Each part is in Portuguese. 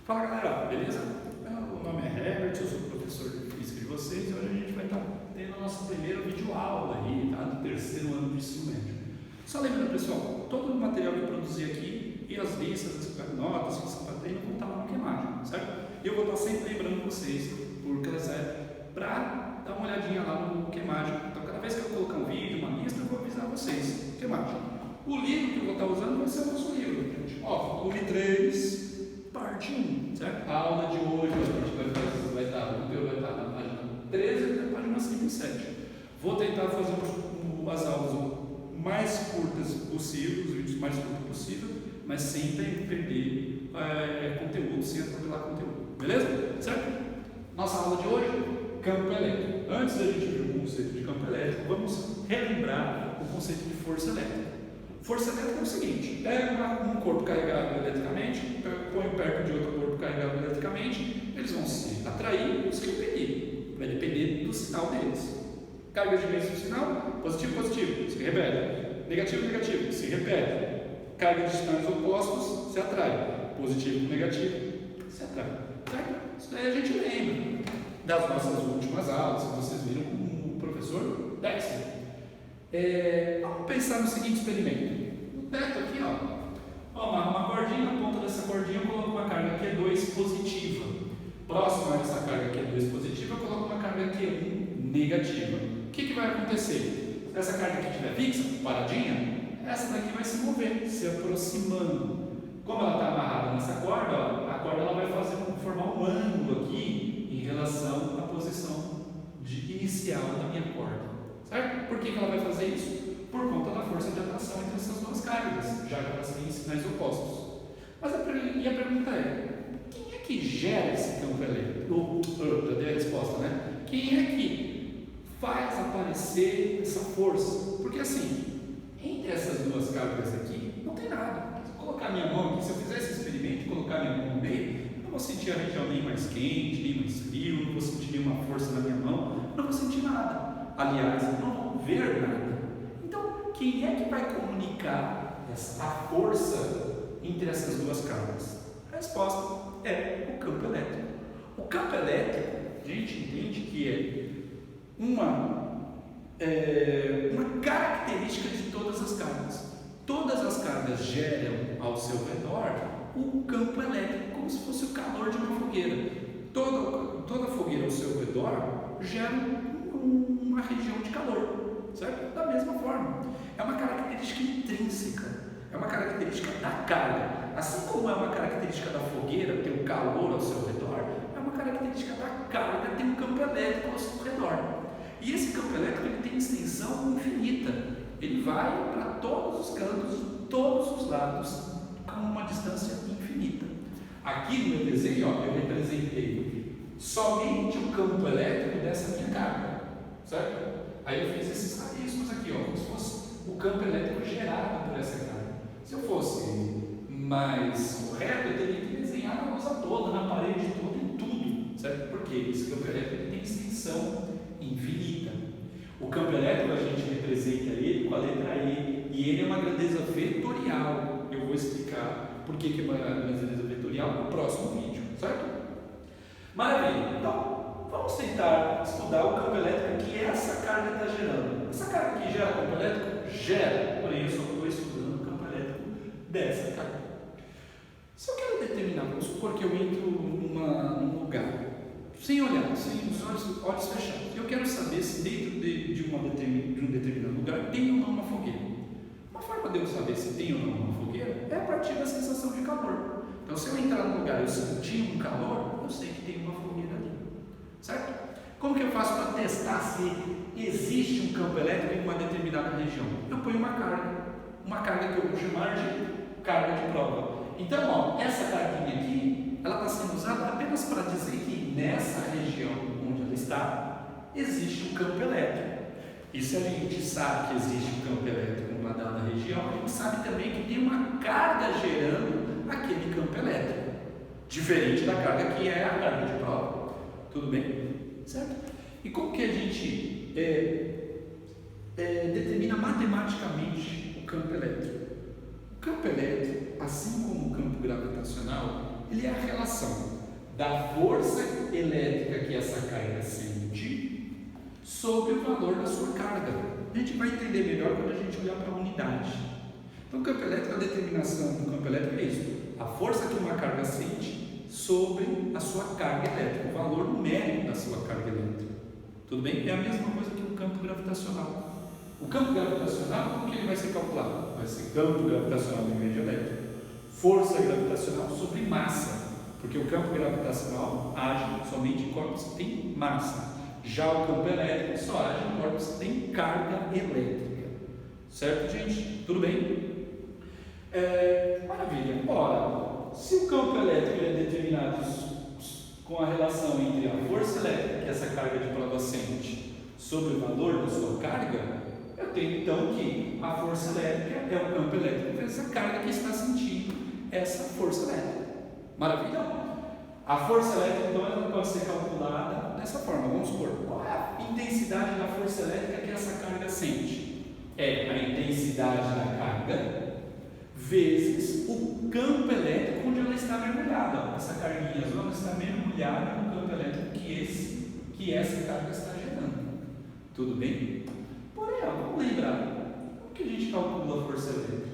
Fala galera, beleza? Meu nome é Herbert, eu sou professor de física de vocês e hoje a gente vai estar tendo a nossa primeira videoaula aí, tá? Do terceiro ano do ensino médio. Só lembrando pessoal, todo o material que eu produzi aqui e as listas, as notas que você treino vão estar lá no Queimagem, certo? E eu vou estar sempre lembrando vocês, porque elas para dar uma olhadinha lá no Queimagem. Então cada vez que eu colocar um vídeo, uma lista, eu vou avisar vocês. Queimagem. O livro que eu vou estar usando vai ser o nosso livro, gente. Ó, volume 3. Parte 1, certo? A aula de hoje, a gente vai estar, o conteúdo vai estar na página 13 e na página 5 e 7. Vou tentar fazer as aulas o mais curtas possível, os vídeos mais curtos possível, mas sem perder conteúdo, sem atropelar conteúdo. Beleza? Certo? Nossa aula de hoje, campo elétrico. Antes da gente ver o conceito de campo elétrico, vamos relembrar o conceito de força elétrica. Força elétrica é o seguinte: pega um corpo carregado eletricamente, põe perto de outro corpo carregado eletricamente, eles vão se atrair ou se repelir. Vai depender do sinal deles. Carga de mesmo sinal, positivo, positivo, se repete. Negativo, negativo, se repete. Carga de sinais opostos, se atrai. Positivo, negativo, se atrai. Certo? Isso daí a gente lembra das nossas últimas aulas, que vocês viram com o professor Dexter. Vamos pensar no seguinte experimento. No teto aqui, uma cordinha, na ponta dessa cordinha eu coloco uma carga Q2 positiva. Próximo a essa carga Q2 positiva, eu coloco uma carga Q1 negativa. O que vai acontecer? Se essa carga aqui estiver fixa, paradinha, essa daqui vai se mover, se aproximando. Como ela está amarrada nessa corda, a corda ela vai formar um ângulo aqui em relação à posição inicial da minha corda. Certo? Por que ela vai fazer isso? Por conta da força de atração entre essas duas cargas, já que elas têm sinais opostos. Mas a pergunta é: quem é que gera esse campo elétrico? Já dei a resposta, né? Quem é que faz aparecer essa força? Porque assim, entre essas duas cargas aqui, não tem nada. Se eu colocar minha mão aqui, se eu fizer esse experimento e colocar minha mão no meio, eu não vou sentir a região nem mais quente, nem mais frio, não vou sentir nenhuma força na minha mão, não vou sentir nada. Aliás, não vão ver nada. Então, quem é que vai comunicar a força entre essas duas cargas? A resposta é o campo elétrico. O campo elétrico, a gente entende que é uma característica de todas as cargas. Todas as cargas geram ao seu redor o campo elétrico, como se fosse o calor de uma fogueira. Toda fogueira ao seu redor gera uma região de calor, certo? Da mesma forma, é uma característica intrínseca, é uma característica da carga, assim como é uma característica da fogueira ter um calor ao seu redor, é uma característica da carga ter um campo elétrico ao seu redor. E esse campo elétrico ele tem extensão infinita, ele vai para todos os cantos, todos os lados, com uma distância infinita. Aqui no meu desenho, eu representei somente o campo elétrico dessa minha carga. Certo? Aí eu fiz esses rabiscos aqui, como se fosse o campo elétrico gerado por essa carga. Se eu fosse mais correto, eu teria que desenhar a coisa toda, na parede toda, em tudo, certo? Porque esse campo elétrico tem extensão infinita. O campo elétrico a gente representa ele com a letra E, e ele é uma grandeza vetorial. Eu vou explicar por que é uma grandeza vetorial no próximo vídeo, certo? Maravilha! Então, vamos tentar estudar o campo elétrico que essa carga está gerando. Essa carga aqui gera campo elétrico? Gera, porém eu só estou estudando o campo elétrico dessa carga. Se eu quero determinar, vamos supor que eu entro num lugar, sem olhar, sem os olhos fechados, eu quero saber se dentro de um determinado lugar tem ou não uma fogueira. Uma forma de eu saber se tem ou não uma fogueira é a partir da sensação de calor. Então, se eu entrar num lugar e eu sentir um calor, eu sei que tem uma fogueira ali. Certo? Como que eu faço para testar se existe um campo elétrico em uma determinada região? Eu ponho uma carga que eu vou chamar de carga de prova. Então, essa carguinha aqui, ela está sendo usada apenas para dizer que nessa região onde ela está, existe um campo elétrico. E se a gente sabe que existe um campo elétrico em uma dada região, a gente sabe também que tem uma carga gerando aquele campo elétrico, diferente da carga que é a carga de prova. Tudo bem? Certo? E como que a gente determina matematicamente o campo elétrico? O campo elétrico, assim como o campo gravitacional, ele é a relação da força elétrica que essa carga sente sobre o valor da sua carga. A gente vai entender melhor quando a gente olhar para a unidade. Então, o campo elétrico, a determinação do campo elétrico é isso: a força que uma carga sente sobre a sua carga elétrica, o valor numérico da sua carga elétrica. Tudo bem? É a mesma coisa que o campo gravitacional. O campo gravitacional, como que ele vai ser calculado? Vai ser campo gravitacional em vez de elétrico, força gravitacional sobre massa, porque o campo gravitacional age somente em corpos que têm massa. Já o campo elétrico só age em corpos que têm carga elétrica. Certo, gente? Tudo bem? Maravilha. Ora, se o campo elétrico é determinado com a relação entre a força elétrica que essa carga de prova sente sobre o valor da sua carga, eu tenho então que a força elétrica é o campo elétrico vezes a carga que está sentindo essa força elétrica. Maravilha? A força elétrica então ela pode ser calculada dessa forma. Vamos supor, qual é a intensidade da força elétrica que essa carga sente? É a intensidade da carga vezes o campo elétrico onde ela está mergulhada. Essa carguinha azul está mergulhada no campo elétrico que essa carga está gerando. Tudo bem? Porém, vamos lembrar, como que a gente calcula a força elétrica?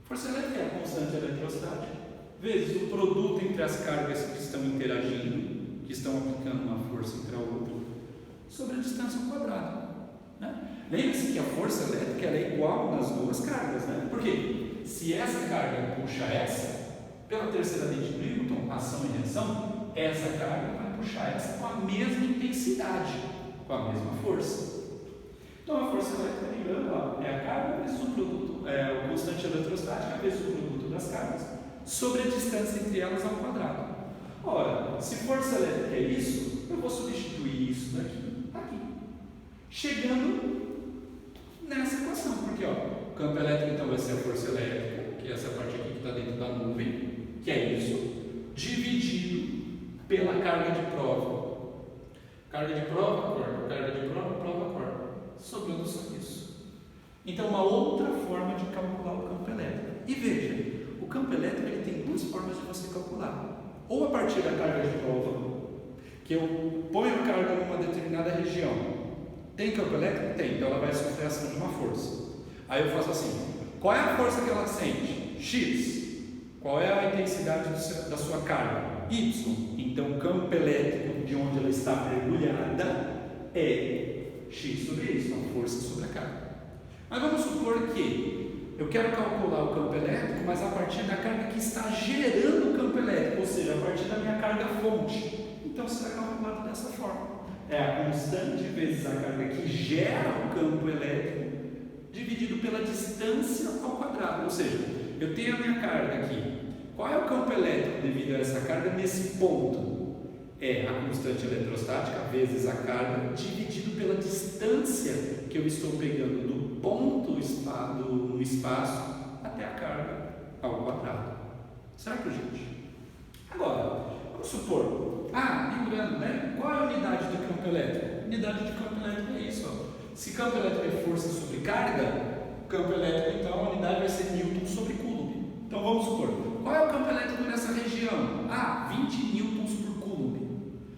Força elétrica é a constante eletrostática vezes o produto entre as cargas que estão interagindo, que estão aplicando uma força entre a outra, sobre a distância ao quadrado. Né? Lembre-se que a força elétrica ela é igual nas duas cargas. Né? Por quê? Se essa carga puxa essa, pela terceira lei de Newton, ação e reação, essa carga vai puxar essa com a mesma intensidade, com a mesma força. Então a força elétrica, lembrando, é a carga vezes o produto, o constante eletrostática vezes o produto das cargas, sobre a distância entre elas ao quadrado. Ora, se força elétrica é isso, eu vou substituir isso daqui, aqui, chegando nessa equação, porque o campo elétrico então vai ser a força elétrica, que é essa parte aqui que está dentro da nuvem, que é isso, dividido pela carga de prova. Carga de prova, corda, carga de prova, prova, corda. Sobrando só isso. Então, uma outra forma de calcular o campo elétrico. E veja, o campo elétrico ele tem duas formas de você calcular. Ou a partir da carga de prova, que eu ponho a carga numa determinada região. Tem campo elétrico? Tem. Então, ela vai sofrer a ação de uma força. Aí eu faço assim: qual é a força que ela sente? X. Qual é a intensidade da sua carga? Y. Então, o campo elétrico de onde ela está mergulhada é X sobre Y, a força sobre a carga. Mas vamos supor que eu quero calcular o campo elétrico, mas a partir da carga que está gerando o campo elétrico, ou seja, a partir da minha carga fonte. Então, será calculado dessa forma. É a constante vezes a carga que gera o campo elétrico dividido pela distância ao quadrado. Ou seja, eu tenho a minha carga aqui. Qual é o campo elétrico devido a essa carga nesse ponto? É a constante eletrostática vezes a carga dividido pela distância que eu estou pegando do ponto no espaço até a carga ao quadrado. Certo, gente? Agora, vamos supor, lembrando, né? Qual é a unidade do campo elétrico? Unidade de campo elétrico é isso, ó. Se campo elétrico é força sobre carga, campo elétrico, então, a unidade vai ser Newton sobre Coulomb. Então, vamos supor, qual é o campo elétrico nessa região? 20 newtons por Coulomb.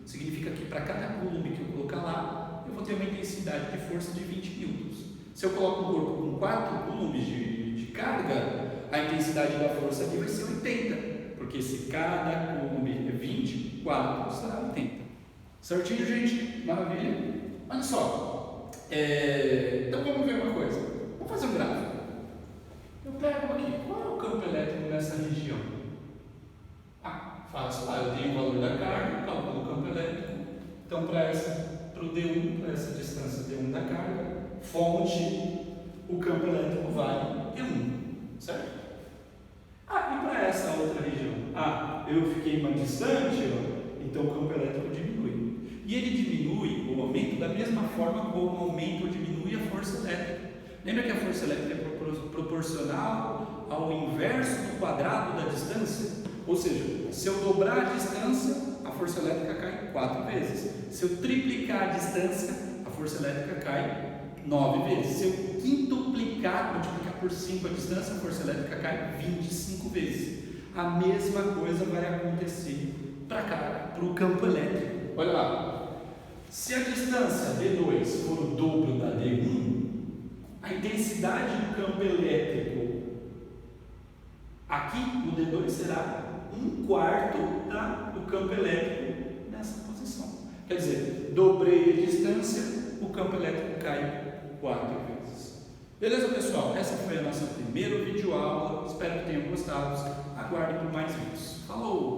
Significa que para cada Coulomb que eu colocar lá, eu vou ter uma intensidade de força de 20 newtons. Se eu coloco um corpo com 4 coulombs de carga, a intensidade da força aqui vai ser 80. Porque se cada Coulomb é 20, 4 será 80. Certinho, gente? Maravilha? Olha só. Então vamos ver uma coisa. Vamos fazer um gráfico. Eu pego aqui. Qual é o campo elétrico nessa região? Fácil. Eu tenho o valor da carga, calculo o campo elétrico. Então, para o D1, para essa distância D1 da carga, fonte, o campo elétrico vale E1. Certo? E para essa outra região? Eu fiquei mais distante, então o campo elétrico diminui. E ele diminui o aumento da mesma forma como aumenta ou diminui a força elétrica. Lembra que a força elétrica é proporcional ao inverso do quadrado da distância? Ou seja, se eu dobrar a distância, a força elétrica cai 4 vezes. Se eu triplicar a distância, a força elétrica cai 9 vezes. Se eu quintuplicar, multiplicar por 5 a distância, a força elétrica cai 25 vezes. a mesma coisa vai acontecer para cá, para o campo elétrico. Olha lá, se a distância D2 for o dobro da D1, a intensidade do campo elétrico aqui no D2 será 1/4 do campo elétrico nessa posição. Quer dizer, dobrei a distância, o campo elétrico cai 4 vezes. Beleza, pessoal? Essa foi a nossa primeira videoaula. Espero que tenham gostado. Aguardem por mais vídeos. Falou!